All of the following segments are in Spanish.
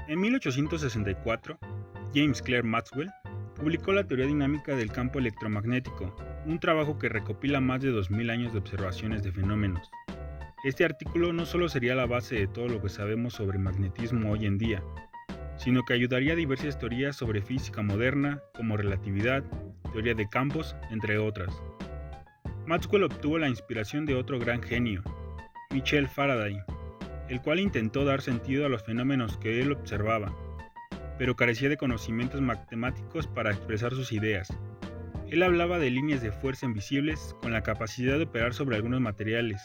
En 1864, James Clerk Maxwell publicó la teoría dinámica del campo electromagnético, un trabajo que recopila más de 2000 años de observaciones de fenómenos. Este artículo no solo sería la base de todo lo que sabemos sobre magnetismo hoy en día, sino que ayudaría a diversas teorías sobre física moderna, como relatividad, teoría de campos, entre otras. Maxwell obtuvo la inspiración de otro gran genio, Michael Faraday, el cual intentó dar sentido a los fenómenos que él observaba, pero carecía de conocimientos matemáticos para expresar sus ideas. Él hablaba de líneas de fuerza invisibles con la capacidad de operar sobre algunos materiales,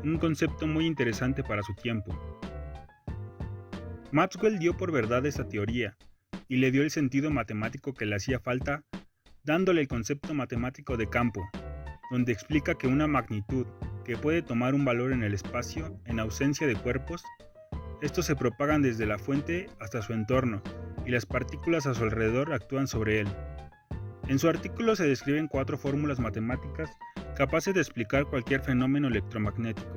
un concepto muy interesante para su tiempo. Maxwell dio por verdad esa teoría y le dio el sentido matemático que le hacía falta, dándole el concepto matemático de campo, donde explica que una magnitud que puede tomar un valor en el espacio en ausencia de cuerpos, estos se propagan desde la fuente hasta su entorno y las partículas a su alrededor actúan sobre él. En su artículo se describen 4 fórmulas matemáticas capaces de explicar cualquier fenómeno electromagnético.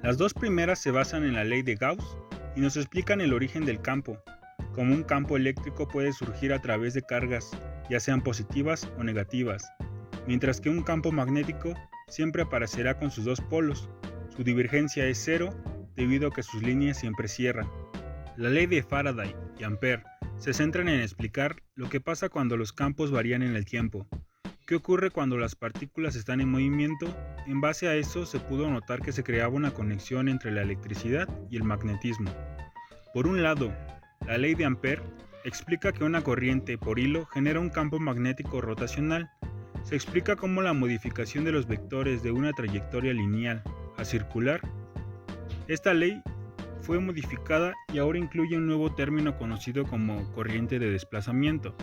Las 2 primeras se basan en la ley de Gauss y nos explican el origen del campo, como un campo eléctrico puede surgir a través de cargas, ya sean positivas o negativas, mientras que un campo magnético siempre aparecerá con sus 2 polos. Su divergencia es cero debido a que sus líneas siempre cierran. La ley de Faraday y Ampère se centran en explicar lo que pasa cuando los campos varían en el tiempo. ¿Qué ocurre cuando las partículas están en movimiento? En base a eso se pudo notar que se creaba una conexión entre la electricidad y el magnetismo. Por un lado, la ley de Ampère explica que una corriente por hilo genera un campo magnético rotacional. Se explica cómo la modificación de los vectores de una trayectoria lineal a circular. Esta ley fue modificada y ahora incluye un nuevo término conocido como corriente de desplazamiento,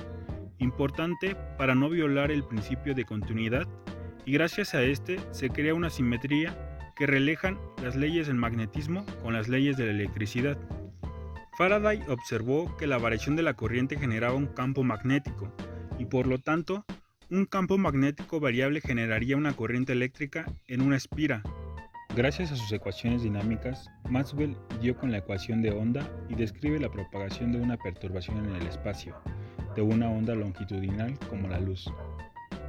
importante para no violar el principio de continuidad, y gracias a este se crea una simetría que relajan las leyes del magnetismo con las leyes de la electricidad. Faraday observó que la variación de la corriente generaba un campo magnético y por lo tanto un campo magnético variable generaría una corriente eléctrica en una espira. Gracias a sus ecuaciones dinámicas, Maxwell dio con la ecuación de onda y describe la propagación de una perturbación en el espacio, de una onda longitudinal como la luz,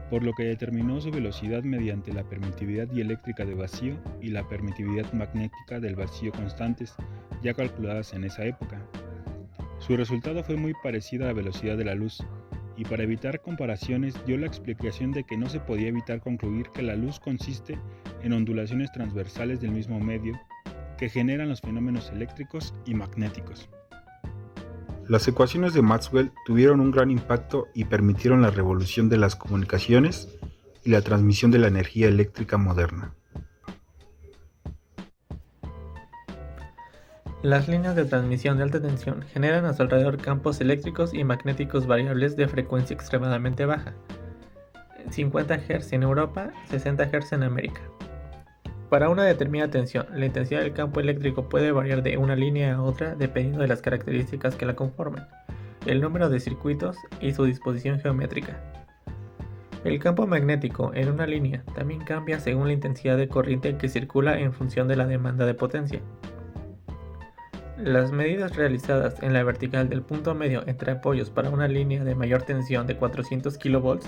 por lo que determinó su velocidad mediante la permitividad dieléctrica de vacío y la permitividad magnética del vacío constantes, ya calculadas en esa época. Su resultado fue muy parecido a la velocidad de la luz, y para evitar comparaciones dio la explicación de que no se podía evitar concluir que la luz consiste en ondulaciones transversales del mismo medio que generan los fenómenos eléctricos y magnéticos. Las ecuaciones de Maxwell tuvieron un gran impacto y permitieron la revolución de las comunicaciones y la transmisión de la energía eléctrica moderna. Las líneas de transmisión de alta tensión generan a su alrededor campos eléctricos y magnéticos variables de frecuencia extremadamente baja, 50 Hz en Europa, 60 Hz en América. Para una determinada tensión, la intensidad del campo eléctrico puede variar de una línea a otra dependiendo de las características que la conforman, el número de circuitos y su disposición geométrica. El campo magnético en una línea también cambia según la intensidad de corriente que circula en función de la demanda de potencia. Las medidas realizadas en la vertical del punto medio entre apoyos para una línea de mayor tensión de 400 kV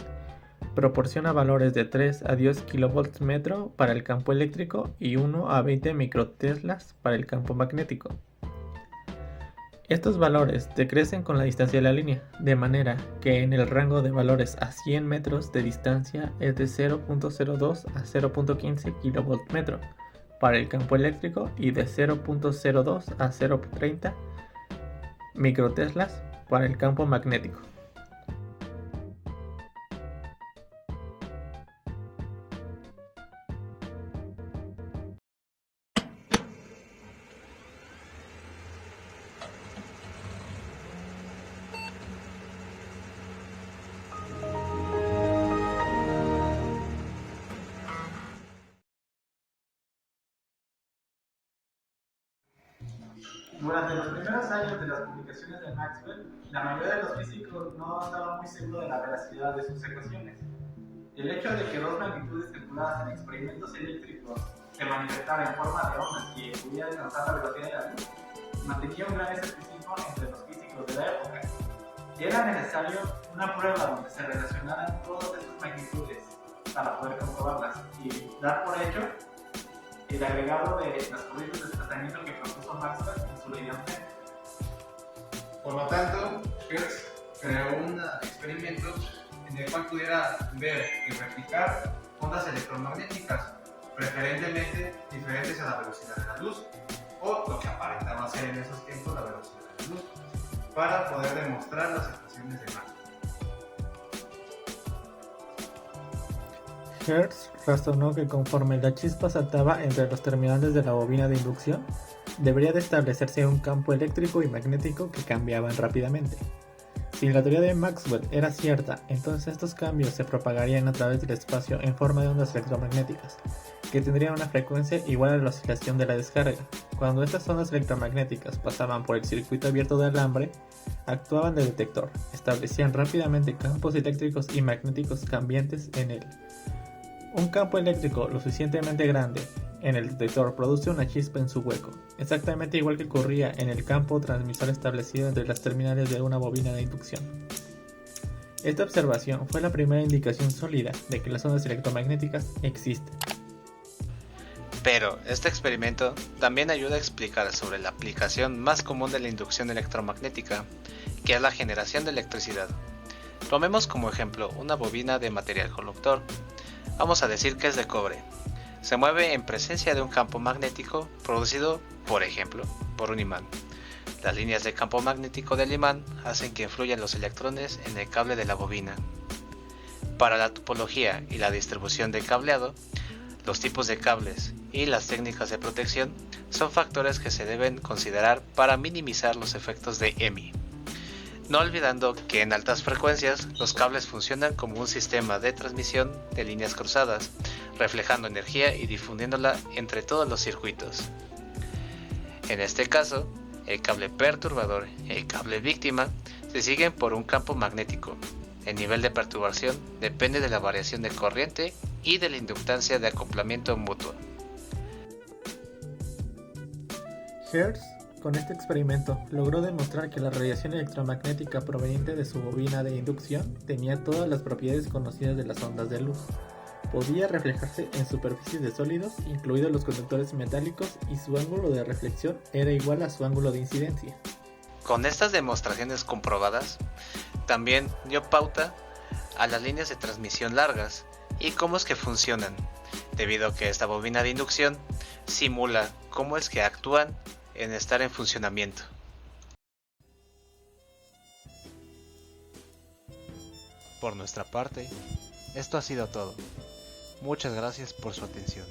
proporciona valores de 3 a 10 kV metro para el campo eléctrico y 1 a 20 microteslas para el campo magnético. Estos valores decrecen con la distancia de la línea, de manera que en el rango de valores a 100 metros de distancia es de 0.02 a 0.15 kV metro para el campo eléctrico y de 0.02 a 0.30 microteslas para el campo magnético. Durante los primeros años de las publicaciones de Maxwell, la mayoría de los físicos no estaban muy seguros de la veracidad de sus ecuaciones. El hecho de que 2 magnitudes calculadas en experimentos eléctricos se manifestaran en forma de ondas que pudieran alcanzar la velocidad de la luz mantenía un gran escepticismo entre los físicos de la época. Era necesario una prueba donde se relacionaran todas esas magnitudes para poder comprobarlas y dar por hecho el agregado de las corrientes de desplazamiento que propuso Maxwell en su ley de Ampère. Por lo tanto, Hertz creó un experimento en el cual pudiera ver y replicar ondas electromagnéticas, preferentemente diferentes a la velocidad de la luz, o lo que aparentaba ser en esos tiempos la velocidad de la luz, para poder demostrar las ecuaciones de Maxwell. Hertz razonó que conforme la chispa saltaba entre los terminales de la bobina de inducción, debería de establecerse un campo eléctrico y magnético que cambiaban rápidamente. Si la teoría de Maxwell era cierta, entonces estos cambios se propagarían a través del espacio en forma de ondas electromagnéticas, que tendrían una frecuencia igual a la oscilación de la descarga. Cuando estas ondas electromagnéticas pasaban por el circuito abierto de alambre, actuaban de detector, establecían rápidamente campos eléctricos y magnéticos cambiantes en él. Un campo eléctrico lo suficientemente grande en el detector produce una chispa en su hueco, exactamente igual que ocurría en el campo transmisor establecido entre las terminales de una bobina de inducción. Esta observación fue la primera indicación sólida de que las ondas electromagnéticas existen. Pero este experimento también ayuda a explicar sobre la aplicación más común de la inducción electromagnética, que es la generación de electricidad. Tomemos como ejemplo una bobina de material conductor. Vamos a decir que es de cobre. Se mueve en presencia de un campo magnético producido, por ejemplo, por un imán. Las líneas de campo magnético del imán hacen que influyan los electrones en el cable de la bobina. Para la topología y la distribución de cableado, los tipos de cables y las técnicas de protección son factores que se deben considerar para minimizar los efectos de EMI. No olvidando que en altas frecuencias los cables funcionan como un sistema de transmisión de líneas cruzadas, reflejando energía y difundiéndola entre todos los circuitos. En este caso, el cable perturbador y el cable víctima se siguen por un campo magnético. El nivel de perturbación depende de la variación de corriente y de la inductancia de acoplamiento mutuo. Hertz, con este experimento, logró demostrar que la radiación electromagnética proveniente de su bobina de inducción tenía todas las propiedades conocidas de las ondas de luz. Podía reflejarse en superficies de sólidos, incluidos los conductores metálicos, y su ángulo de reflexión era igual a su ángulo de incidencia. Con estas demostraciones comprobadas, también dio pauta a las líneas de transmisión largas y cómo es que funcionan, debido a que esta bobina de inducción simula cómo es que actúan en estar en funcionamiento. Por nuestra parte, esto ha sido todo. Muchas gracias por su atención.